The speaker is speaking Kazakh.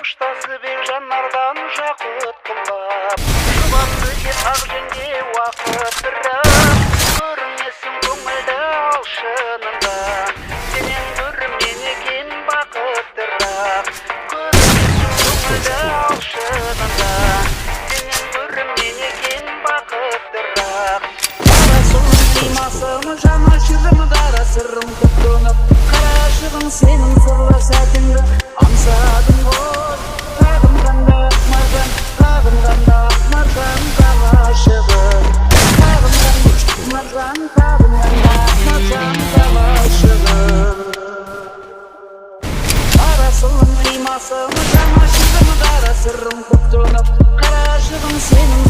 Uçtası bir janlardan jakıt kılap Şubatlı aq jenge vakıt bırak Görmesin көңілді алшынында Сенен көрімнен екен бақыттырақ Көрмесін көңілді алшынында Сенен көрімнен екен бақыттырақ Арасының қимасың жана жүрім қара сырым көп тонып Қарашығын сенің сырлы сәтіңді аңсадым ғой Сағынғанда сағынғанда маржан тамашығын Сағынғанда маржан тамашығын Арасының қимасың жана жүрім қара сырым көп тонып Қарашығын сенің